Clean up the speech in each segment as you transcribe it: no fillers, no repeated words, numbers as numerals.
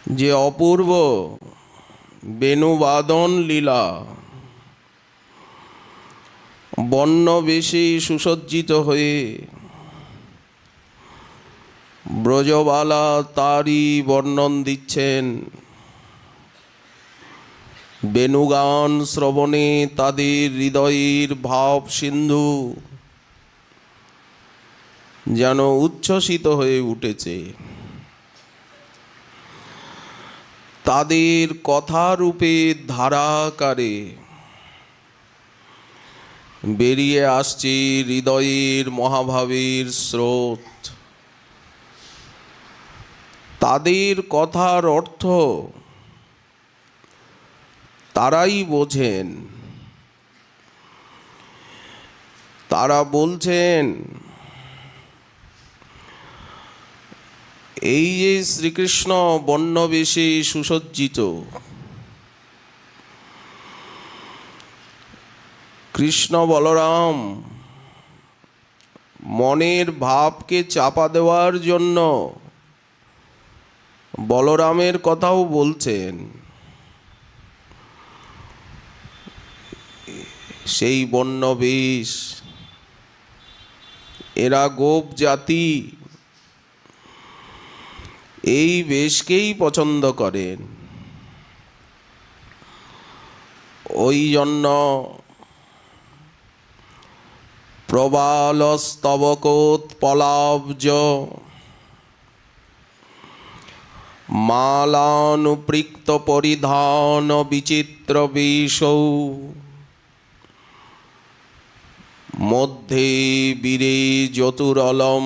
যে অপূর্ব বেণুবাদন লীলা, বর্ণবেশে সুসজ্জিত হয়ে ব্রজবালা তারই বর্ণন দিচ্ছেন। বেণুগান শ্রবণে তাদের হৃদয়ের ভাব সিন্ধু যেন উচ্ছ্বসিত হয়ে উঠেছে। তাদের কথারূপে ধারাকারে বেরিয়ে আসছে হৃদয়ের মহাভাবের স্রোত। তাদের কথার অর্থ তারাই বোঝেন। তারা বলছেন, এই যে শ্রীকৃষ্ণ বর্ণবেশে সুসজ্জিত, কৃষ্ণ বলরাম মনের ভাবকে চাপা দেওয়ার জন্য বলরামের কথাও বলছেন। সেই বর্ণবেশ, এরা গোপ জাতি, এই বেশকেই পছন্দ করেন। ওই জন্য প্রবালস্তবকোৎপলাব্জ মালানুপৃক্ত পরিধান বিচিত্র বেশৌ মধ্যে বীরে চতুরলম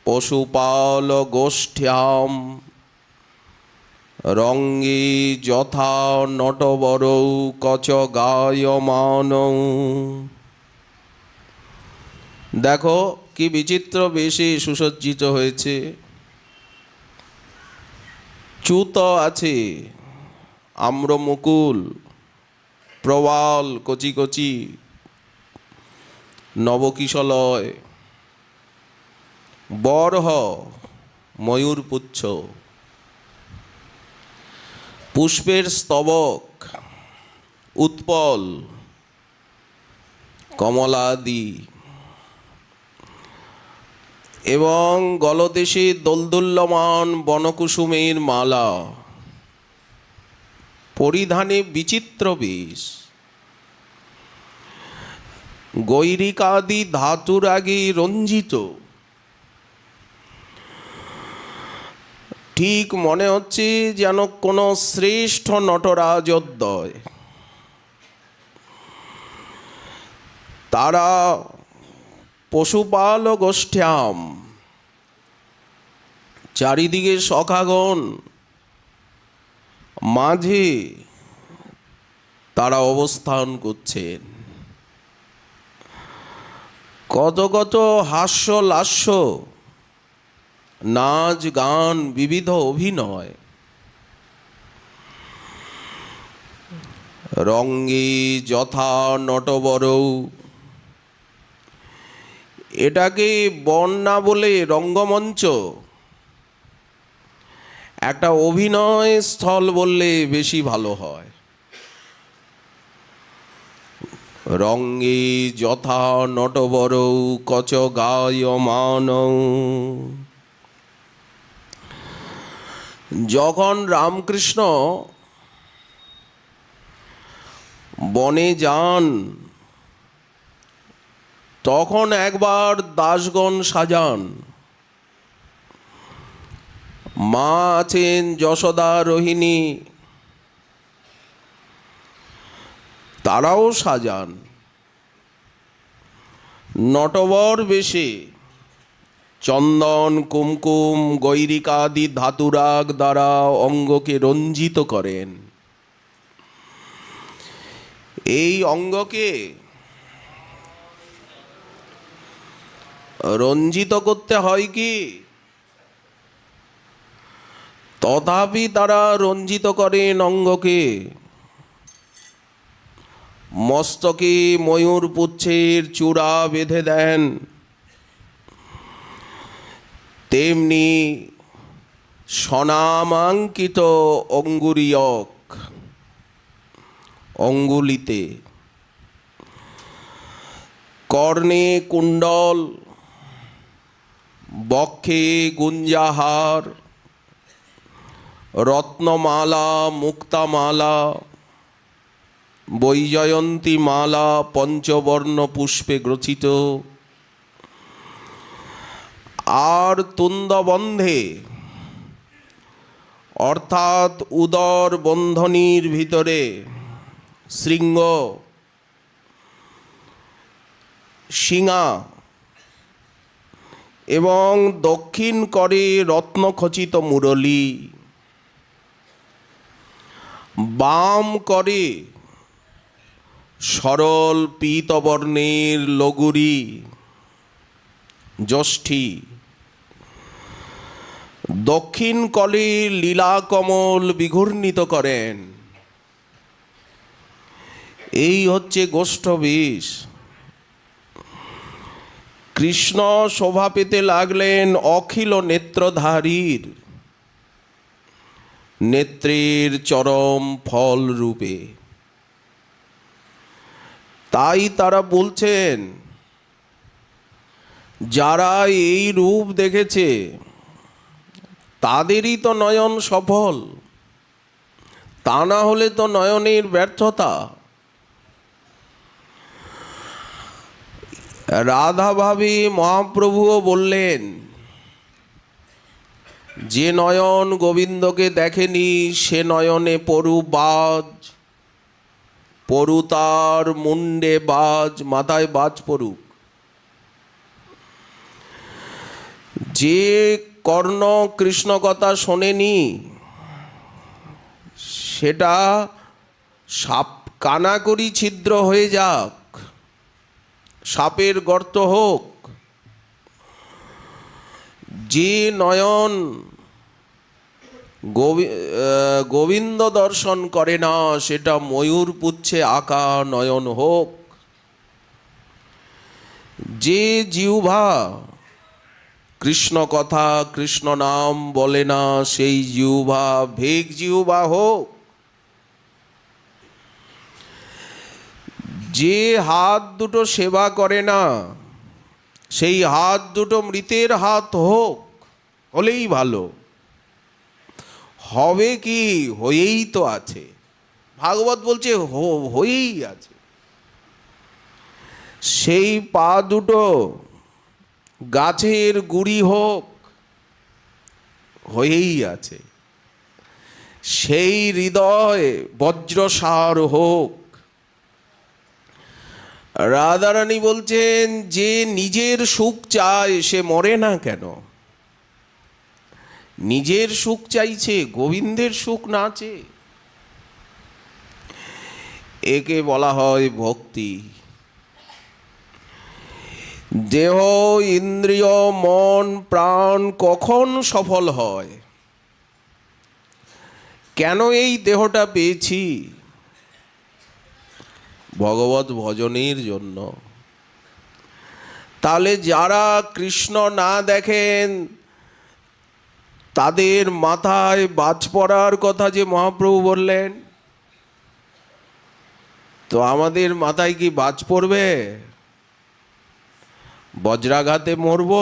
পশুপাল গোষ্ঠ্যাম রঙ্গে যথা নটবরৌ কচ গায়মান। দেখো কি বিচিত্র বেশে সুসজ্জিত হয়েছে। চ্যুত আছে আম্রমুকুল, প্রবাল কচি কচি নবকিশলয়, বরহ ময়ূরপুচ্ছ, পুষ্পের স্তবক উৎপল কমলাদি, এবং গলদেশে দোলদুল্যমান বনকুসুমের মালা, পরিধানে বিচিত্র বেশ, গৈরিকাদি ধাতুরাগে রঞ্জিত। ঠিক মনে হচ্ছে যেন কোনো শ্রেষ্ঠ নটরাজোদ্বয়। তারা পশুপাল গোষ্ঠ্যাম, চারিদিকে সখাগণ, মাঝে তারা অবস্থান করছেন। কত কত হাস্য লাস্য, নাচ গান, বিবিধ অভিনয়, রঙ্গে যথা নটবরৌ। এটাকে বন না বলে রঙ্গমঞ্চ, একটা অভিনয় স্থল বললে বেশি ভালো হয়। রঙ্গে যথা নটবরৌ কচ গায়মান। যখন রামকৃষ্ণ বনে যান, তখন একবার দাসগণ সাজান। মা আছেন যশোদা, রোহিণী, তারাও সাজান নটবর বেশে। চন্দন, কুমকুম, গৈরিকাদি ধাতুরাগ দ্বারা অঙ্গকে রঞ্জিত করেন। এই অঙ্গকে রঞ্জিত করতে হয় কি? তথাপি তারা রঞ্জিত করেন অঙ্গকে। মস্তকে ময়ূর পুচ্ছের চূড়া বেঁধে দেন, তেমনি স্বনামাঙ্কিত অঙ্গুরীয়ক, অঙ্গুলিতে, কর্ণে কুণ্ডল, বক্ষে গুঞ্জাহার, রত্নমালা, মুক্তামালা, বৈজয়ন্তী মালা পঞ্চবর্ণ পুষ্পে গ্রথিত, আর তুন্দবন্ধে অর্থাৎ উদর বন্ধনীর ভিতরে শৃঙ্গ, শিঙা এবং দক্ষিণ করে রত্নখচিত মুরলী, বাম করে সরল পীতবর্ণের লগুরি যষ্ঠী, দক্ষিণ কলে লীলাকমল বিঘূর্ণিত করেন। এই হচ্ছে গোষ্ঠবেশ। কৃষ্ণ শোভা পেতে লাগলেন অখিল নেত্রধারীর, নেত্রের চরম ফল রূপে। তাই তারা বলছেন, যারা এই রূপ দেখেছে তাদেরই তো নয়ন সফল, তা না হলে তো নয়নের ব্যর্থতা। রাধা ভাবী মহাপ্রভুও বললেন, যে নয়ন গোবিন্দকে দেখেনি সে নয়নে পড়ু বাজ, পড়ু তার মুন্ডে বাজ, মাথায় বাজ পড়ুক। যে কর্ণ কৃষ্ণ কথা শোনেনি সেটা সাপ কানাকড়ি ছিদ্র হয়ে যাক, সাপের গর্ত হোক। যে নয়ন গোবিন্দ দর্শন করে না সেটা ময়ূর পুচ্ছে আঁকা নয়ন হোক। যে জিহ্বা কৃষ্ণ কথা কৃষ্ণ নাম বলে না সেই জিহ্বা ভেগ জিহ্বা হোক। যে হাত দুটো সেবা করে না সেই হাত দুটো মৃতের হাত হোক, হলেই ভালো। হবে কি, হয়েই তো আছে। ভাগবত বলছে হয়েই আছে। সেই পা দুটো গাছের গুড়ি হোক, হয়েই আছে। সেই হৃদয় বজ্রসার হোক। রাধারানী বলছেন, যে নিজের সুখ চায় সে মরে না কেন? নিজের সুখ চাইছে, গোবিন্দের সুখ না চেয়ে। একে বলা হয় ভক্তি। দেহ, ইন্দ্রিয়, মন, প্রাণ কখন সফল হয়? কেন এই দেহটা পেয়েছি? ভগবত ভজনের জন্য। তাহলে যারা কৃষ্ণ না দেখেন তাদের মাথায় বাজ পড়ার কথা যে মহাপ্রভু বললেন, তো আমাদের মাথায় কি বাজ পড়বে? বজ্রাঘাতে মরব?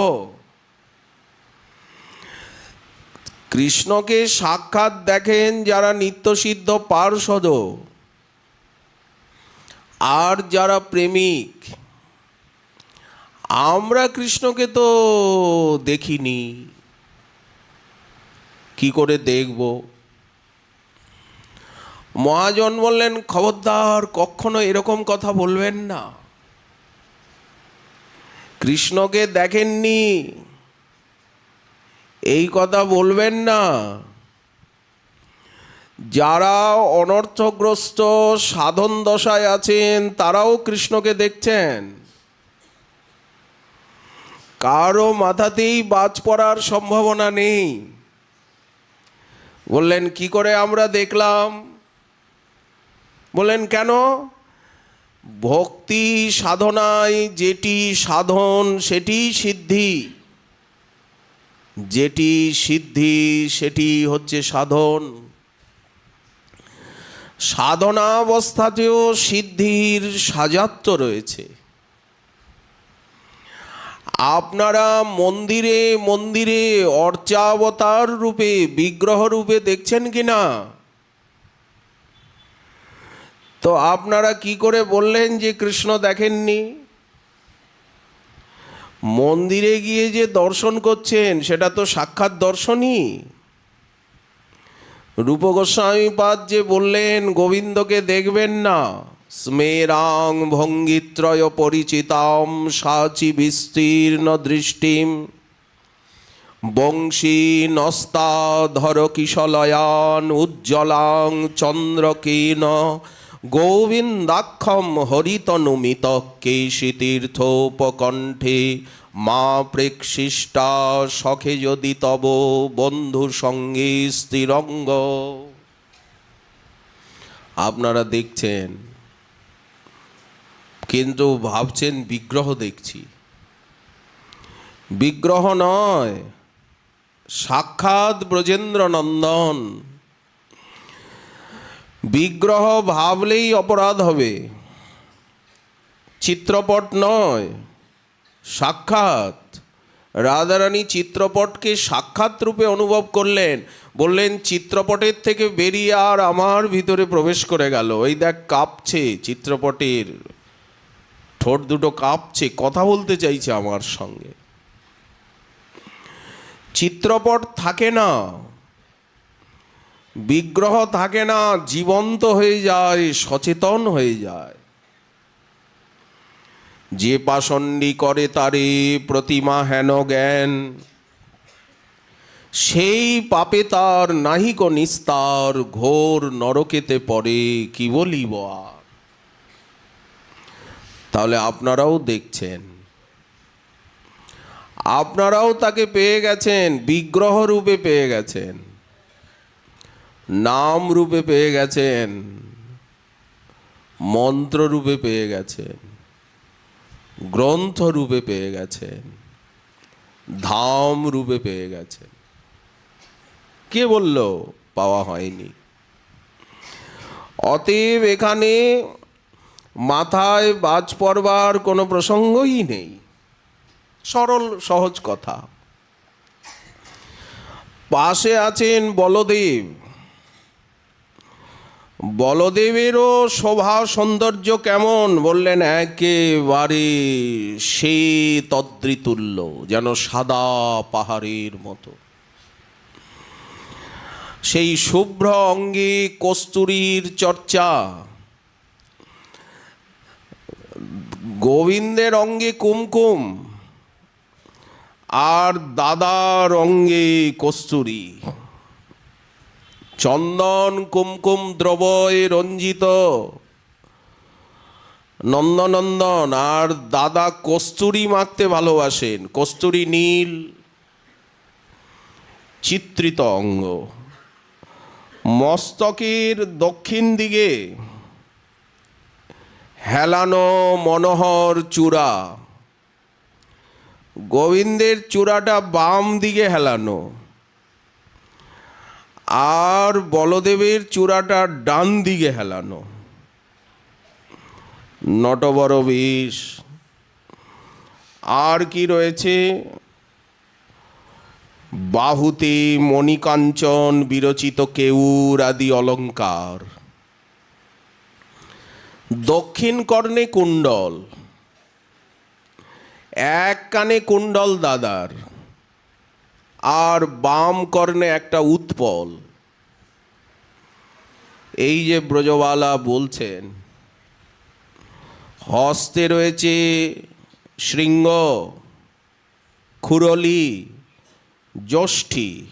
কৃষ্ণকে সাক্ষাৎ দেখেন যারা নিত্যসিদ্ধ পার্ষদ আর যারা প্রেমিক। আমরা কৃষ্ণকে তো দেখিনি, কি করে দেখব? মহাজন বললেন, খবরদার কখনো এরকম কথা বলবেন না। কৃষ্ণকে দেখেননি এই কথা বলবেন না। যারা অনর্থগ্রস্ত সাধন দশায় আছেন তারাও কৃষ্ণকে দেখছেন। কারো মাথাতেই বাজ পড়ার সম্ভাবনা নেই। বললেন, কি করে আমরা দেখলাম? বললেন, কেন? ভক্তি সাধনায় যেটি সাধন সেটি সিদ্ধি। যেটি সিদ্ধি সেটি হচ্ছে সাধন। সাধনাবস্থাতেও সিদ্ধির সাজাত্য রয়েছে। আপনারা মন্দিরে মন্দিরে অর্চাবতার রূপে, বিগ্রহ রূপে দেখছেন কি না? তো আপনারা কি করে বললেন যে কৃষ্ণ দেখেননি? মন্দিরে গিয়ে যে দর্শন করছেন সেটা তো সাক্ষাৎ দর্শনই। রূপ গোস্বামীপাদ যে বললেন গোবিন্দকে দেখবেন না, স্মেরাং ভঙ্গিত্রয় পরিচিতাম সাচি বিস্তীর্ণ দৃষ্টিম বংশী নস্তাধর কিশলয়ান উজ্জ্বলাং চন্দ্রকীন গোবিন্দাক্ষম হরিতনুমিত কেশীতীর্থোপকণ্ঠে মা প্রেক্ষিষ্টা সখে যদি তব বন্ধু সঙ্গে স্থিরঙ্গ। আপনারা দেখছেন কিন্তু ভাবছেন বিগ্রহ দেখছি। বিগ্রহ নয়, সাক্ষাৎ ব্রজেন্দ্র নন্দন। বিগ্রহ ভাবলেই অপরাধ হবে। চিত্রপট নয়, সাক্ষাৎ। রাধারানী চিত্রপটকে সাক্ষাৎ রূপে অনুভব করলেন, বললেন চিত্রপটের থেকে বেরিয়ে আর আমার ভিতরে প্রবেশ করে গেল। এই দেখ কাঁপছে, চিত্রপটের ঠোঁট দুটো কাঁপছে, কথা বলতে চাইছে আমার সঙ্গে। চিত্রপট থাকে না, বিগ্রহ থাকে না, জীবন্ত হয়ে যায়, সচেতন হয়ে যায়। যে পাষণ্ডী করে তারে প্রতিমা হেন জ্ঞান, সেই পাপে তার নাহিক নিস্তার, ঘোর নরকেতে পড়ে কি বলিব আর। তাহলে আপনারাও দেখছেন, আপনারাও তাকে পেয়ে গেছেন, বিগ্রহ রূপে পেয়ে গেছেন, নাম রূপে পেয়ে গেছেন, মন্ত্র রূপে পেয়ে গেছেন, গ্রন্থ রূপে পেয়ে গেছেন, ধাম রূপে পেয়ে গেছেন। কে বলল পাওয়া হয়নি? অতএব এখানে মাথায় বাজ পড়বার কোনো প্রসঙ্গই নেই। সরল সহজ কথা। পাশে আছেন বলদেব। বলদেবেরও শোভা সৌন্দর্য কেমন? বললেন একেবারে সে তদ্রিতুল্য, যেন সাদা পাহাড়ের মতো। সেই শুভ্র অঙ্গে কস্তুরীর চর্চা। গোবিন্দের অঙ্গে কুমকুম আর দাদার অঙ্গে কস্তুরী। চন্দন কুমকুম দ্রবয়ে রঞ্জিত নন্দনন্দন, আর দাদা কস্তুরী মাখতে ভালোবাসেন। কস্তুরী নীল চিত্রিত অঙ্গ। মস্তকের দক্ষিণ দিকে হেলানো মনোহর চূড়া। গোবিন্দের চূড়াটা বাম দিকে হেলানো, আর বলদেবের চূড়াটা ডান দিকে হেলানো। নটবর বেশ। আর কি রয়েছে? বাহুতে মণিকাঞ্চন বিরচিত কেউর আদি অলঙ্কার। দক্ষিণ কর্ণে কুণ্ডল, এক কানে কুণ্ডল দাদার, আর বাম কর্ণে একটা উৎপল। এই যে ব্রজবালা বলছেন, হস্তে রয়েছে শৃঙ্গ, খুরলি, যষ্ঠী।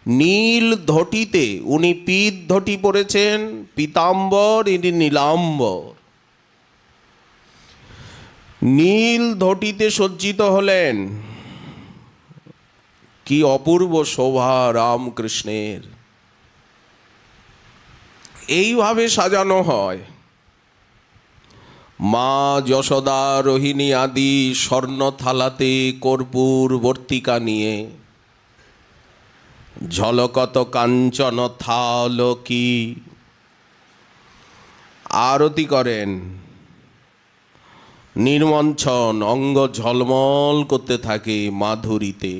নীল ধটিতে, উনি পিত ধটি পরেছেন, পীতাম্বর, ইনি নীলাম্বর। নীল ধটিতে সজ্জিত হলেন। কি অপূর্ব শোভা রামকৃষ্ণের! এইভাবে সাজানো হয়। মা যশোদা, রোহিণী আদি স্বর্ণ থালাতে কর্পূর বর্তিকা নিয়ে ঝলকত কাঞ্চন থাল কি। আরতি করেন, নির্মঞ্চন, অঙ্গ ঝলমল করতে থাকে মাধুরীতে।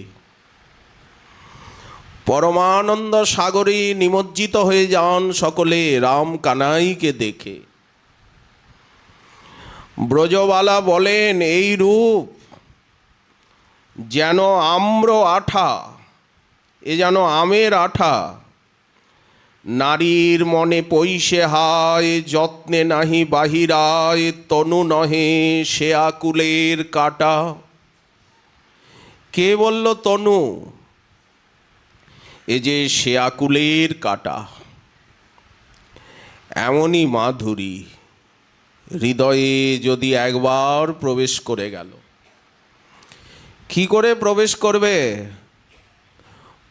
পরমানন্দ সাগরে নিমজ্জিত হয়ে যান সকলে রাম কানাইকে দেখে। ব্রজবালা বলেন, এই রূপ যেন আম্র আঠা, এ যেন আমের আঠা। নারীর মনে পৈশে হায়, যত্নে নাহি বাহিরায়, তনু নহে সে আকুলের কাটা। কে বলল তনু? এ যে সে আকুলের কাটা। এমনই মাধুরী হৃদয়ে যদি একবার প্রবেশ করে গেল। কি করে প্রবেশ করবে?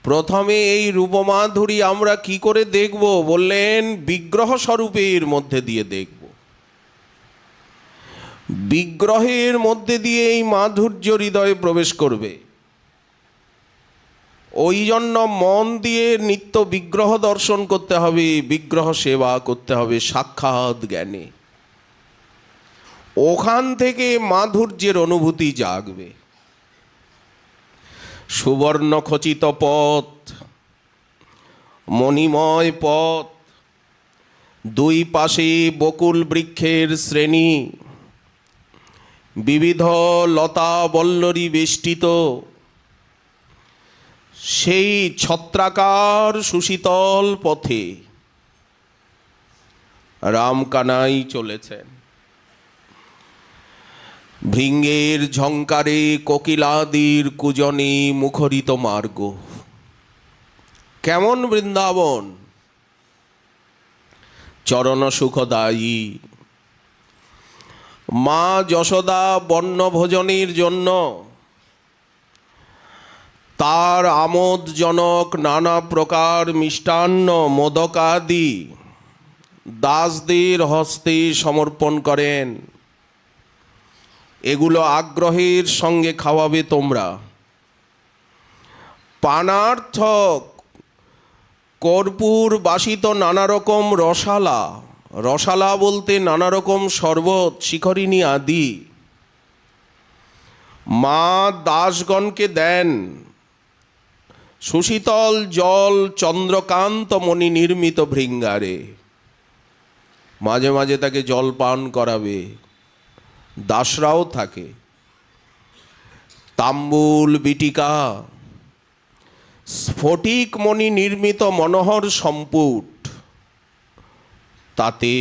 প্রথমে এই রূপমাধুরী আমরা কি করে দেখব? বললেন বিগ্রহ স্বরূপের মধ্যে দিয়ে দেখব। বিগ্রহের মধ্যে দিয়ে এই মাধুর্য হৃদয়ে প্রবেশ করবে। ওই জন্য মন দিয়ে নিত্য বিগ্রহ দর্শন করতে হবে, বিগ্রহ সেবা করতে হবে সাক্ষাৎ জ্ঞানে। ওখান থেকে মাধুর্যের অনুভূতি জাগবে। সুবর্ণ খচিত পথ, মণিময় পথ, দুই পাশে বকুল বৃক্ষের শ্রেণী, বিবিধ লতা বল্লরী বেষ্টিত, সেই ছত্রাকার সুশীতল পথে রামকানাই চলেছেন। ভৃঙ্গের ঝঙ্কারে কোকিলাদির কুজনে মুখরিত মার্গ। কেমন বৃন্দাবন! চরণ সুখদায়ী। মা যশোদা বন্যভোজনের জন্য তার আমোদজনক নানা প্রকার মিষ্টান্ন মোদকাদি দাসদের হস্তে সমর্পণ করেন। এগুলো আগ্রহের সঙ্গে খাওয়াবে তোমরা। পানার্থক কর্পূর বাসিত নানা রকম রসালা, রসালা বলতে নানা রকম শরবত, শিখরিণী আদি মা দাসগণকে দেন। সুশীতল জল চন্দ্রকান্ত মণি নির্মিত ভৃঙ্গারে মাঝে মাঝে তাকে জল পান করাবে। দাসরাও থাকে। তাম্বুল বিটিকা, স্ফটিক মণি নির্মিত মনোহর সম্পুট, তাতে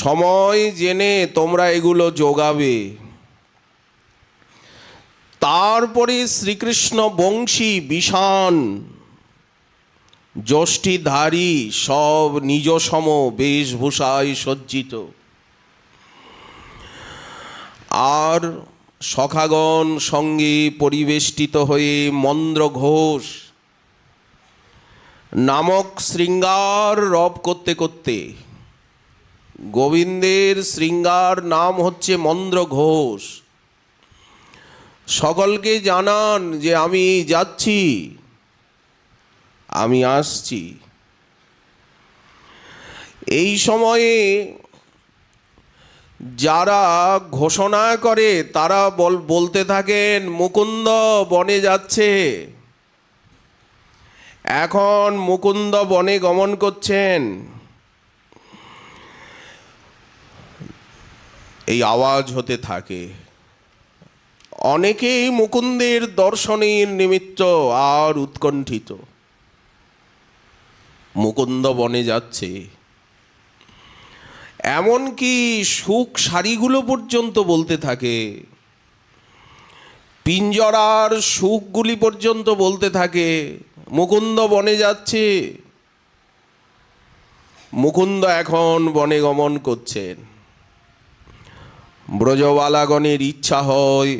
সময় জেনে তোমরা এগুলো যোগাবে। তারপরে শ্রীকৃষ্ণ বংশী বিষাণ যষ্টিধারী সব নিজ সম বেশভূষায় সজ্জিত, আর সখাগণ সঙ্গে পরিবেষ্টিত হয়ে মন্দ্র ঘোষ নামক শৃঙ্গার রব করতে করতে, গোবিন্দের শৃঙ্গার নাম হচ্ছে মন্দ্র ঘোষ, সকলকে জানান যে আমি যাচ্ছি, আমি আসছি। এই সময়ে যারা ঘোষণা করে তারা বলতে থাকেন মুকুন্দ বনে যাচ্ছে। এখন মুকুন্দ বনে গমন করছেন। এই আওয়াজ হতে থাকে। অনেকেই মুকুন্দের দর্শনের নিমিত্ত আর উৎকণ্ঠিত। মুকুন্দ বনে যাচ্ছে, এমনকি সুখ শাড়িগুলো পর্যন্ত বলতে থাকে, পিঞ্জরার সুখগুলি পর্যন্ত বলতে থাকে মুকুন্দ বনে যাচ্ছে। মুকুন্দ এখন বনে গমন করছেন। ব্রজবালাগণের ইচ্ছা হয়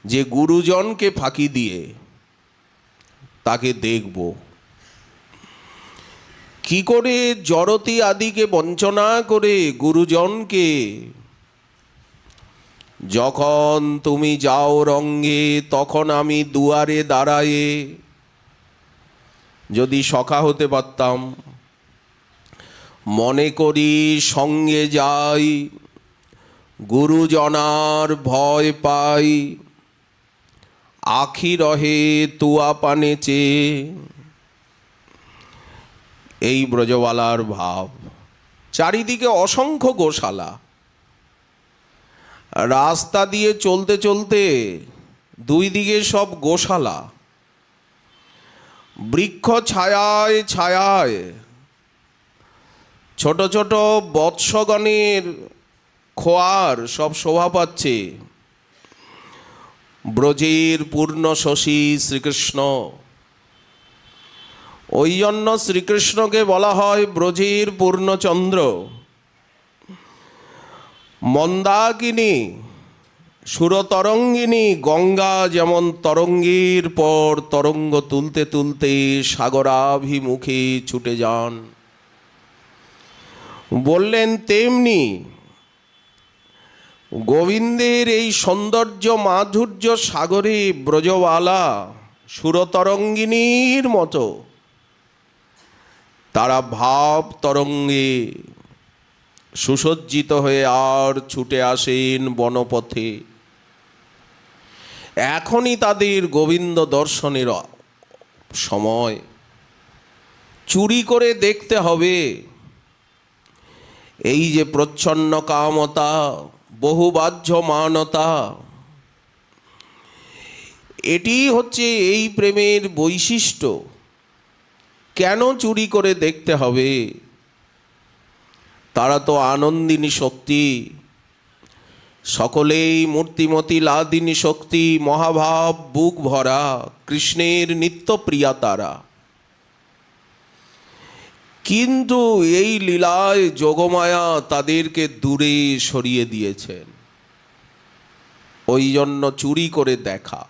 যে গুরুজনকে ফাঁকি দিয়ে তাকে দেখব, কি করে জড়তি আদিকে বঞ্চনা করে গুরুজনকে যখন তুমি যাও রঙ্গে তখন আমি দুয়ারে দাঁড়ায়ে। যদি সখা হতে পারতাম, মনে করি সঙ্গে যাই, গুরুজনার ভয় পাই, আখি রহে তুয়া পানে চেয়ে। এই ব্রজবালার ভাব। চারিদিকে অসংখ্য গোশালা, রাস্তা দিয়ে চলতে চলতে দুই দিকে সব গোশালা, বৃক্ষ ছায়ায় ছায়ায় ছোট ছোট বৎসগণের খোয়ার সব শোভা পাচ্ছে। ব্রজের পূর্ণ শশী শ্রীকৃষ্ণ, ওই জন্য শ্রীকৃষ্ণকে বলা হয় ব্রজের পূর্ণচন্দ্র। মন্দাকিনী সুরতরঙ্গিনী গঙ্গা যেমন তরঙ্গের পর তরঙ্গ তুলতে তুলতে সাগরাভিমুখে ছুটে যান, বললেন তেমনি গোবিন্দের এই সৌন্দর্য মাধুর্য সাগরে ব্রজবালা সুরতরঙ্গিনীর মতো তারা ভাব তরঙ্গে সুসজ্জিত হয়ে আর ছুটে আসেন বনপথে। এখনই তাদের গোবিন্দ দর্শনের সময়। চুরি করে দেখতে হবে। এই যে প্রচ্ছন্ন কামতা, বহুবাহ্যমানতা, এটি হচ্ছে এই প্রেমের বৈশিষ্ট্য। কেন চুরি করে দেখতে হবে? তারা তো আনন্দিনী শক্তি, সকলেই মূর্তিমতী লাদিনী শক্তি, মহাভাব বুক ভরা, কৃষ্ণের নিত্যপ্রিয়া তারা। কিন্তু এই লীলায় যোগমায়া তাদেরকে দূরে সরিয়ে দিয়েছেন। ওই জন্য চুরি করে দেখা।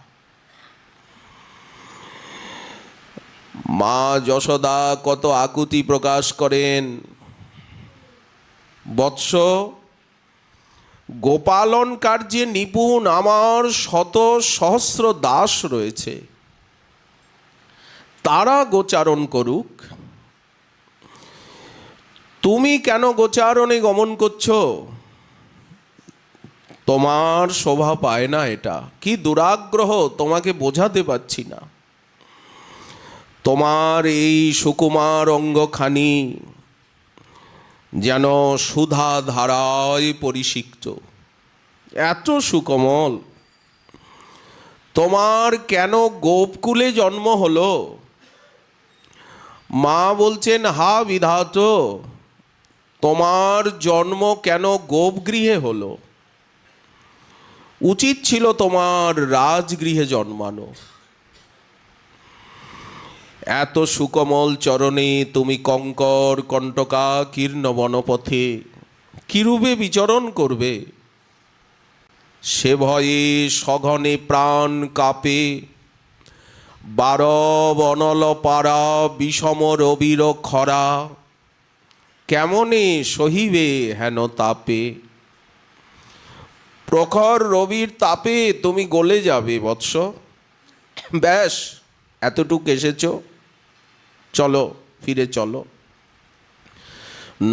মা যশোদা কত আকুতি প্রকাশ করেন, বৎস গোপালন কার্যে নিপুণ আমার শত সহস্র দাস রয়েছে, তারা গোচারণ করুক। তুমি কেন গোচারণে গমন করছো? তোমার শোভা পায় না এটা। কি দুরাগ্রহ, তোমাকে বোঝাতে পারছি না। তোমার এই সুকুমার অঙ্গখানি যেন সুধা ধারায় পরিসিক্ত, এত সুকোমল। তোমার কেন গোপকুলে জন্ম হলো? মা বলছেন, হা বিধাত, তোমার জন্ম কেন গোপগৃহে হলো? উচিত ছিল তোমার রাজগৃহে জন্মানো। এত সুকোমল চরণে তুমি কঙ্কর কণ্টকা কীর্ণ বনপথে কিরূপে বিচরণ করবে? সে ভয়ে সঘনে প্রাণ কাঁপে, বারব অনল পারা বিষম রবির খরা, কেমনে সহিবে হেন তাপে? প্রখর রবির তাপে তুমি গলে যাবে বৎস। ব্যাস, এতটুক এসেছ, চলো, ফিরে চলো।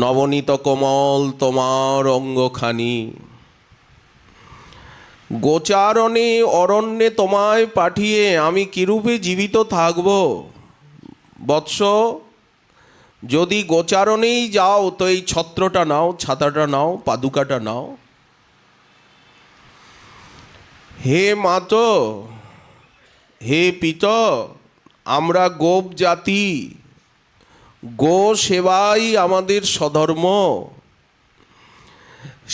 নবনীত কোমল তোমার অঙ্গখানি, গোচারণে অরণ্যে তোমায় পাঠিয়ে আমি কিরূপে জীবিত থাকব? বৎস, যদি গোচারণেই যাও তো এই ছত্রটা নাও, ছাতাটা নাও, পাদুকাটা নাও। হে মাতো, হে পিত, আমরা গোপ জাতি, গো সেবাই আমাদের স্বধর্ম।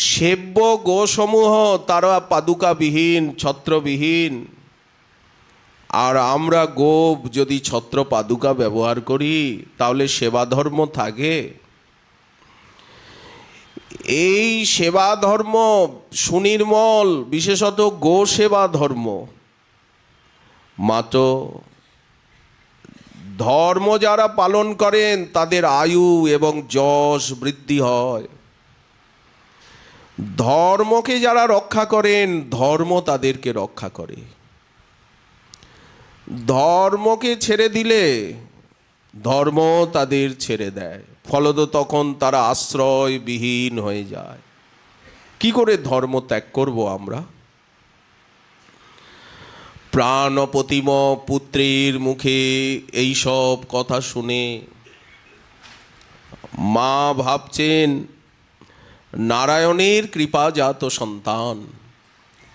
সেব্য গোসমূহ তারা পাদুকাবিহীন, ছত্রবিহীন, আর আমরা গোপ যদি ছত্র পাদুকা ব্যবহার করি তাহলে সেবা ধর্ম থাকে? এই সেবা ধর্ম সুনির্মল, বিশেষত গো সেবা ধর্ম। মাতো, ধর্ম যারা পালন করেন তাদের আয়ু এবং যশ বৃদ্ধি হয়। ধর্মকে যারা রক্ষা করেন ধর্ম তাদেরকে রক্ষা করে। ধর্মকে ছেড়ে দিলে ধর্ম তাদের ছেড়ে দেয়, ফলত তখন তারা আশ্রয়বিহীন হয়ে যায়। কি করে ধর্ম ত্যাগ করব আমরা? প্রাণপতিম পুত্রের মুখে এই সব কথা শুনে মা ভাবছেন নারায়ণের কৃপাজাত সন্তান,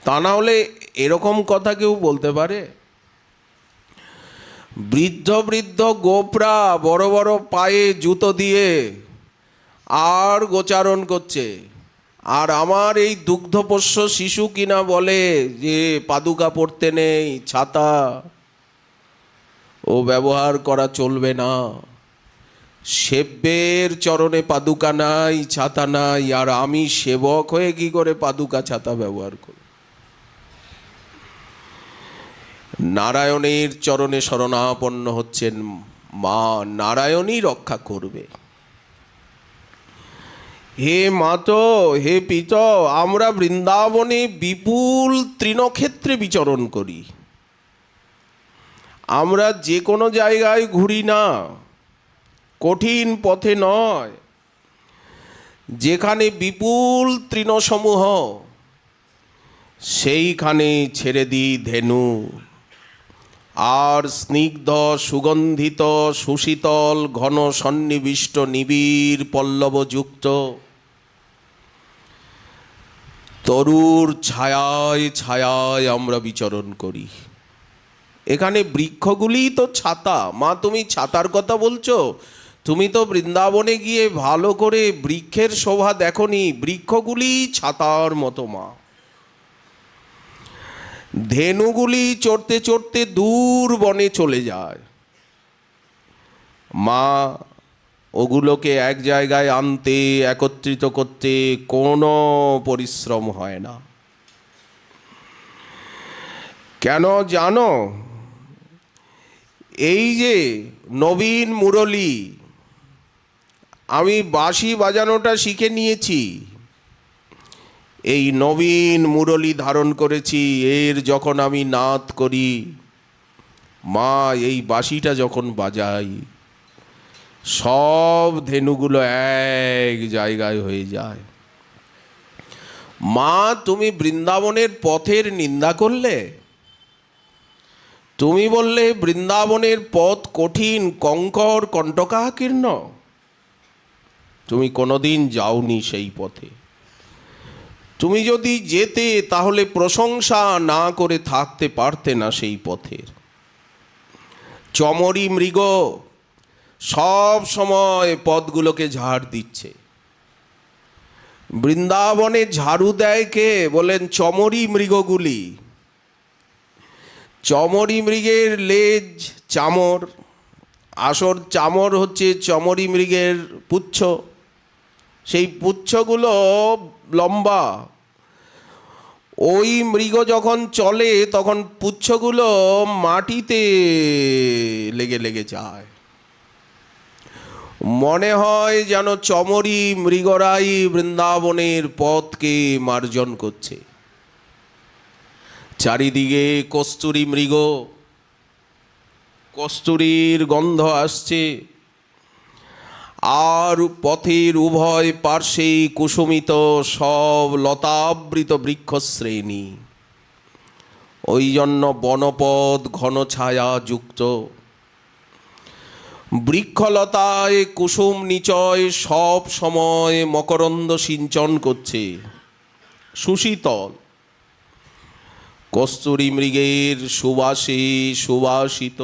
তা না হলে এরকম কথা কেউ বলতে পারে? বৃদ্ধ বৃদ্ধ গোপরা বড় বড় পায়ে জুতো দিয়ে আর গোচারণ করছে, আর আমার এই দুগ্ধপোষ্য শিশু কিনা বলে যে পাদুকা পরতে নেই, ছাতা ও ব্যবহার করা চলবে না। সেব্যের চরণে পাদুকা নাই, ছাতা নাই, আর আমি সেবক হয়ে কি করে পাদুকা ছাতা ব্যবহার করব? নারায়ণের চরণে শরণাপন্ন হচ্ছেন মা, নারায়ণই রক্ষা করবে। হে মাতো, হে পিত, আমরা বৃন্দাবনে বিপুল তৃণক্ষেত্রে বিচরণ করি। আমরা যে কোনো জায়গায় ঘুরি না, কঠিন পথে নয়। যেখানে বিপুল তৃণসমূহ সেইখানে ছেড়ে দিই ধেনু, আর স্নিগ্ধ সুগন্ধিত সুশীতল ঘন সন্নিবিষ্ট নিবিড় পল্লবযুক্ত তরুর ছায়ায় ছায়ায় আমরা বিচরণ করি। এখানে বৃক্ষগুলি তো ছাতা। মা, তুমি ছাতার কথা বলছো? তুমি তো বৃন্দাবনে গিয়ে ভালো করে বৃক্ষের শোভা দেখনি। বৃক্ষগুলি ছাতার মতো মা। ধেনুগুলি চড়তে চড়তে দূর বনে চলে যায়। মা ওগুলোকে এক জায়গায় আনতে, একত্রিত করতে কোনো পরিশ্রম হয় না। কেন জানো? এই যে নবীন মুরলী, আমি বাঁশি বাজানোটা শিখে নিয়েছি। এই নবীন মুরলী ধারণ করেছি, এর যখন আমি নাদ করি, মা এই বাঁশিটা যখন বাজাই, সব ধেনুগুলো এক জায়গায় হয়ে যায়। মা, তুমি বৃন্দাবনের পথের নিন্দা করলে। তুমি বললে বৃন্দাবনের পথ কঠিন, কঙ্কর কণ্টকাকীর্ণ। তুমি কোনোদিন যাওনি সেই পথে। তুমি যদি যেতে তাহলে প্রশংসা না করে থাকতে পারতে না সেই পথের। চমরি মৃগ সব সময় পথগুলোকে ঝাড় দিচ্ছে। বৃন্দাবনে ঝাড়ু দেয় কে? বলেন চমরি মৃগগুলি। চমরি মৃগের লেজ চামর, আসল চামর হচ্ছে চমরি মৃগের পুচ্ছ। সেই পুচ্ছগুলো লম্বা। ওই মৃগ যখন চলে তখন পুচ্ছগুলো মাটিতে লেগে লেগে যায়। মনে হয় যেন চমরি মৃগরাই বৃন্দাবনের পথকে মার্জন করছে। চারিদিকে কস্তুরী মৃগ, কস্তুরীর গন্ধ আসছে, আর পথের উভয় পার্শ্বে কুসুমিত সব লতাবৃত বৃক্ষশ্রেণী। ওই জন্য বনপথ ঘন ছায়া যুক্ত। বৃক্ষলতায় কুসুম নিচয় সব সময় মকরন্দ সিঞ্চন করছে, সুশীতল। কস্তুরী মৃগের সুবাসে সুবাসিত।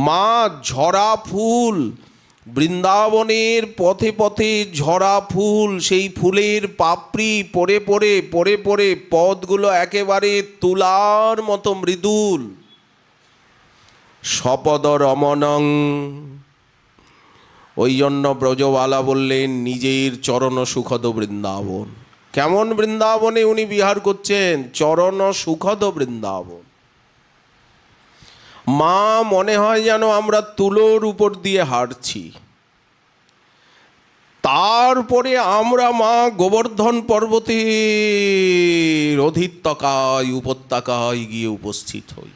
মা, ঝরা ফুল, বৃন্দাবনের পথে পথে ঝরা ফুল, সেই ফুলের পাপড়ি পড়ে পড়ে পড়ে পড়ে পথগুলো একেবারে তুলার মতো মৃদুল। সপদ রমণং। ওই জন্য ব্রজবালা বললেন নিজের চরণ সুখদ বৃন্দাবন। কেমন বৃন্দাবনে উনি বিহার করছেন? চরণ সুখদ বৃন্দাবন। মা, মনে হয় যেন আমরা তুলোর উপর দিয়ে হাঁটছি। তারপরে আমরা মা গোবর্ধন পর্বতের অধিত্যকায় উপত্যকায় গিয়ে উপস্থিত হই।